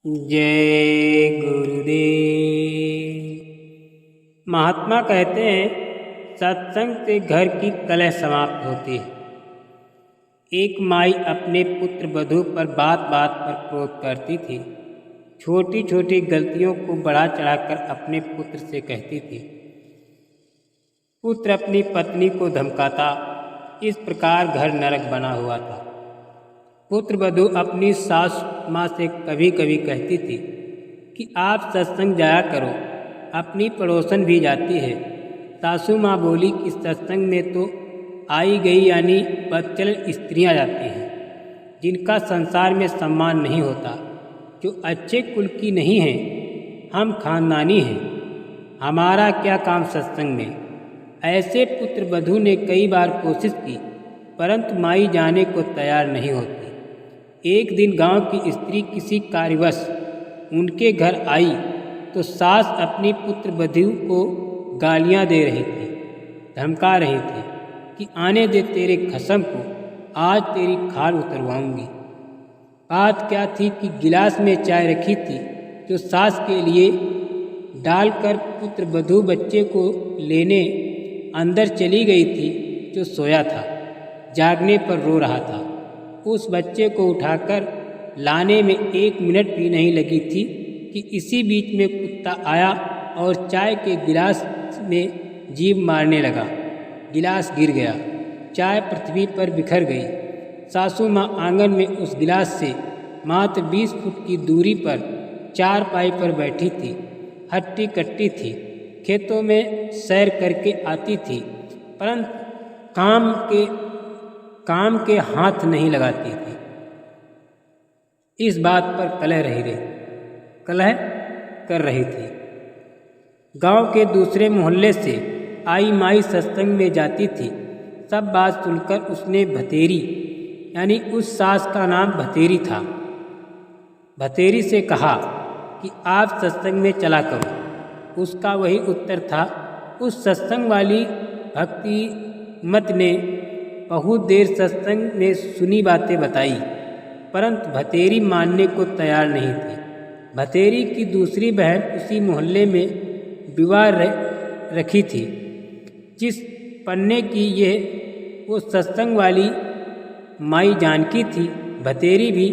जय गुरुदेव। महात्मा कहते हैं सत्संग से घर की कलह समाप्त होती है। एक माई अपने पुत्र वधू पर बात बात पर क्रोध करती थी। छोटी छोटी गलतियों को बढ़ा चढ़ाकर अपने पुत्र से कहती थी। पुत्र अपनी पत्नी को धमकाता। इस प्रकार घर नरक बना हुआ था। पुत्र वधू अपनी सास माँ से कभी कभी कहती थी कि आप सत्संग जाया करो, अपनी पड़ोसन भी जाती है। सासू माँ बोली कि सत्संग में तो आई गई यानी बदचलन स्त्रियाँ जाती हैं, जिनका संसार में सम्मान नहीं होता, जो अच्छे कुल की नहीं हैं। हम खानदानी हैं, हमारा क्या काम सत्संग में। ऐसे पुत्र वधू ने कई बार कोशिश की, परंतु माई जाने को तैयार नहीं होती। एक दिन गांव की स्त्री किसी कार्यवश उनके घर आई तो सास अपनी पुत्र वधू को गालियां दे रही थी, धमका रही थी कि आने दे तेरे खसम को, आज तेरी खाल उतरवाऊंगी। बात क्या थी कि गिलास में चाय रखी थी जो सास के लिए डालकर पुत्र वधू बच्चे को लेने अंदर चली गई थी, जो सोया था, जागने पर रो रहा था। उस बच्चे को उठाकर लाने में 1 मिनट भी नहीं लगी थी कि इसी बीच में कुत्ता आया और चाय के गिलास में जीभ मारने लगा। गिलास गिर गया, चाय पृथ्वी पर बिखर गई। सासू माँ आंगन में उस गिलास से मात्र 20 फुट की दूरी पर चारपाई पर बैठी थी। हट्टी कट्टी थी, खेतों में सैर करके आती थी, परंतु काम के हाथ नहीं लगाती थी। इस बात पर कलह कर रही थी। गांव के दूसरे मोहल्ले से आई माई सत्संग में जाती थी। सब बात सुनकर उसने भतेरी यानी उस सास का नाम भतेरी था, भतेरी से कहा कि आप सत्संग में चला करो। उसका वही उत्तर था। उस सत्संग वाली भक्ति मत ने बहुत देर सत्संग में सुनी बातें बताई, परंतु भतेरी मानने को तैयार नहीं थी। भतेरी की दूसरी बहन उसी मोहल्ले में विवाह रखी थी, जिस पन्ने की वो सत्संग वाली माई जानकी थी। भतेरी भी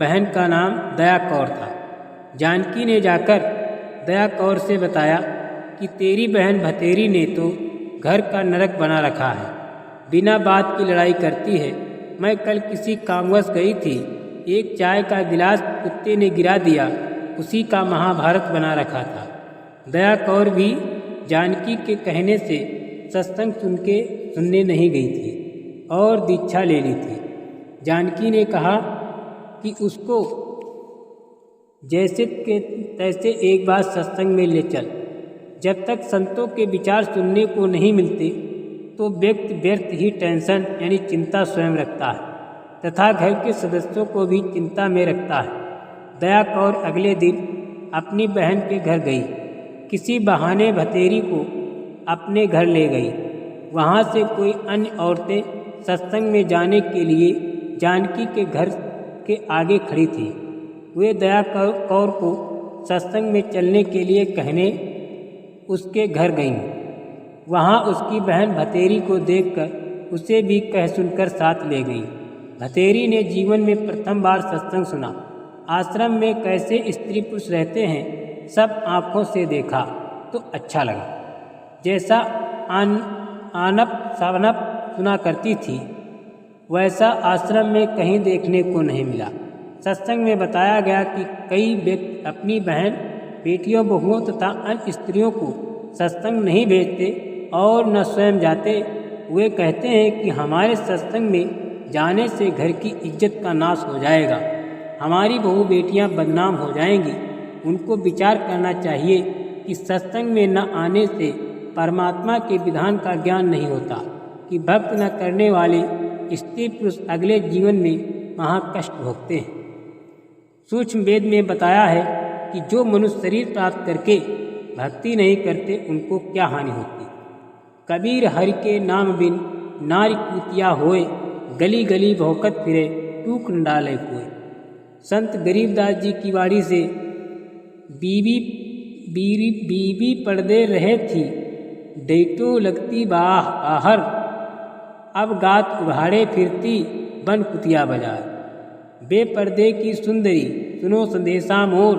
बहन का नाम दया कौर था। जानकी ने जाकर दया कौर से बताया कि तेरी बहन भतेरी ने तो घर का नरक बना रखा है, बिना बात की लड़ाई करती है। मैं कल किसी कामवश गई थी, एक चाय का गिलास कुत्ते ने गिरा दिया, उसी का महाभारत बना रखा था। दया कौर भी जानकी के कहने से सत्संग सुनने नहीं गई थी और दीक्षा ले ली थी। जानकी ने कहा कि उसको जैसे के तैसे एक बार सत्संग में ले चल। जब तक संतों के विचार सुनने को नहीं मिलते तो व्यक्ति व्यर्थ ही टेंशन यानी चिंता स्वयं रखता है तथा घर के सदस्यों को भी चिंता में रखता है। दया कौर अगले दिन अपनी बहन के घर गई। किसी बहाने भतेरी को अपने घर ले गई। वहाँ से कोई अन्य औरतें सत्संग में जाने के लिए जानकी के घर के आगे खड़ी थी। वे दया कौर को सत्संग में चलने के लिए कहने उसके घर गईं। वहाँ उसकी बहन भतेरी को देखकर उसे भी कह सुनकर साथ ले गई। भतेरी ने जीवन में प्रथम बार सत्संग सुना। आश्रम में कैसे स्त्री पुरुष रहते हैं सब आँखों से देखा तो अच्छा लगा। जैसा आनप सानप सुना करती थी वैसा आश्रम में कहीं देखने को नहीं मिला। सत्संग में बताया गया कि कई व्यक्ति अपनी बहन, बेटियों, बहुओं तथा अन्य स्त्रियों को सत्संग नहीं भेजते और न स्वयं जाते। वे कहते हैं कि हमारे सत्संग में जाने से घर की इज्जत का नाश हो जाएगा, हमारी बहू बेटियां बदनाम हो जाएंगी। उनको विचार करना चाहिए कि सत्संग में न आने से परमात्मा के विधान का ज्ञान नहीं होता, कि भक्त न करने वाले स्त्री पुरुष अगले जीवन में महाकष्ट भोगते हैं। सूक्ष्म वेद में बताया है कि जो मनुष्य शरीर प्राप्त करके भक्ति नहीं करते उनको क्या हानि होती। कबीर हरि के नाम बिन नारी कुतिया होए, गली गली भौकत फिरे, टूक न डाले कोई। संत गरीबदास जी की वाणी से बीबी बीबी पर्दे रहे थी, डेटो लगती बाहर, अब गात उघाड़े फिरती बन कुतिया बाजार। बेपर्दे की सुंदरी सुनो संदेशा मोर,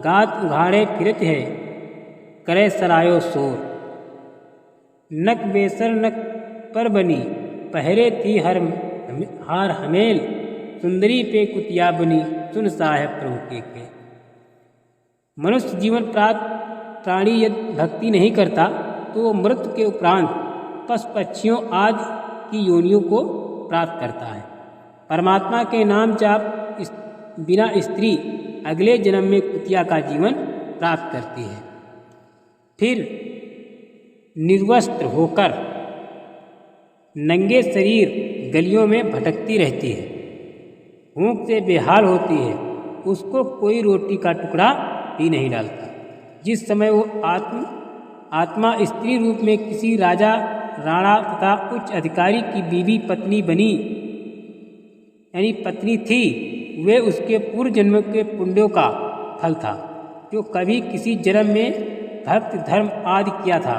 गात उघाड़े फिरत है करे सरायो शोर। नक बेसर नक पर बनी, पहरे थी हार हमेल, सुंदरी पे कुतिया बनी सुन साहेब प्रभु के। मनुष्य जीवन प्राणी यदि भक्ति नहीं करता तो वो मृत्यु के उपरांत पशु पक्षियों आदि की योनियों को प्राप्त करता है। परमात्मा के नाम जाप बिना स्त्री अगले जन्म में कुतिया का जीवन प्राप्त करती है। फिर निर्वस्त्र होकर नंगे शरीर गलियों में भटकती रहती है, भूख से बेहाल होती है, उसको कोई रोटी का टुकड़ा भी नहीं डालता। जिस समय वो आत्मा स्त्री रूप में किसी राजा राणा तथा उच्च अधिकारी की बीवी पत्नी बनी यानी पत्नी थी, वे उसके पूर्व जन्म के पुण्यों का फल था, जो कभी किसी जन्म में भक्ति धर्म आदि किया था।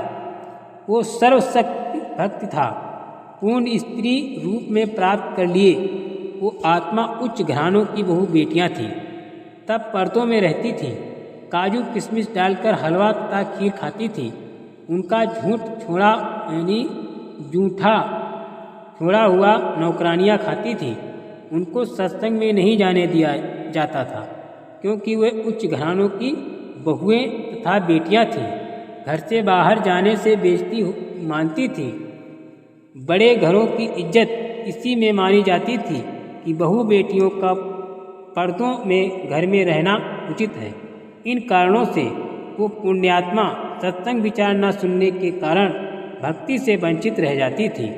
वो सर्वशक्ति भक्ति था, पूर्ण स्त्री रूप में प्राप्त कर लिए। वो आत्मा उच्च घरानों की बहु बेटियां थीं, तब पर्दों में रहती थीं, काजू किशमिश डालकर हलवा तथा खीर खाती थीं। उनका जूठा छोड़ा हुआ नौकरानियाँ खाती थीं। उनको सत्संग में नहीं जाने दिया जाता था, क्योंकि वे उच्च घरानों की बहुएं तथा बेटियां थीं। घर से बाहर जाने से बेइज्जती मानती थीं। बड़े घरों की इज्जत इसी में मानी जाती थी कि बहू बेटियों का पर्दों में घर में रहना उचित है। इन कारणों से वो पुण्यात्मा सत्संग विचार न सुनने के कारण भक्ति से वंचित रह जाती थी।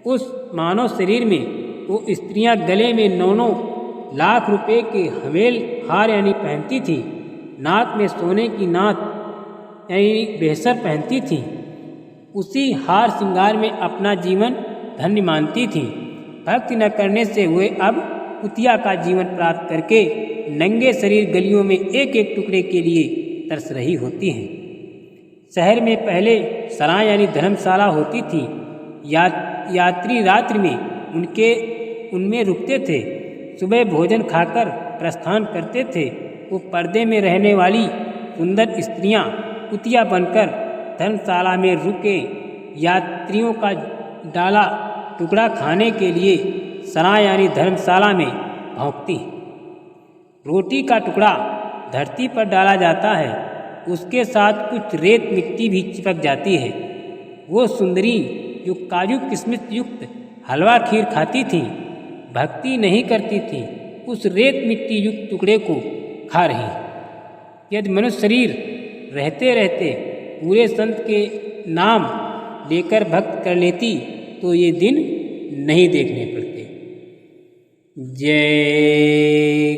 उस मानव शरीर में वो स्त्रियां गले में 9 लाख रुपए के हवेल हार यानी पहनती थी, नाक में सोने की नाक यानी बेसर पहनती थी। उसी हार श्रृंगार में अपना जीवन धन्य मानती थी। भक्ति न करने से वे अब कुतिया का जीवन प्राप्त करके नंगे शरीर गलियों में एक एक टुकड़े के लिए तरस रही होती हैं। शहर में पहले सराय यानी धर्मशाला होती थी। यात्री रात्रि में उनमें रुकते थे, सुबह भोजन खाकर प्रस्थान करते थे। वो पर्दे में रहने वाली सुंदर स्त्रियां कुतिया बनकर धर्मशाला में रुके यात्रियों का डाला टुकड़ा खाने के लिए सराय यानी धर्मशाला में भौंकती। रोटी का टुकड़ा धरती पर डाला जाता है, उसके साथ कुछ रेत मिट्टी भी चिपक जाती है। वो सुंदरी जो काजू किशमिश युक्त हलवा खीर खाती थी, भक्ति नहीं करती थी, उस रेत मिट्टी युक्त टुकड़े को खा रही। यदि मनुष्य शरीर रहते रहते पूरे संत के नाम लेकर भक्त कर लेती तो ये दिन नहीं देखने पड़ते। जय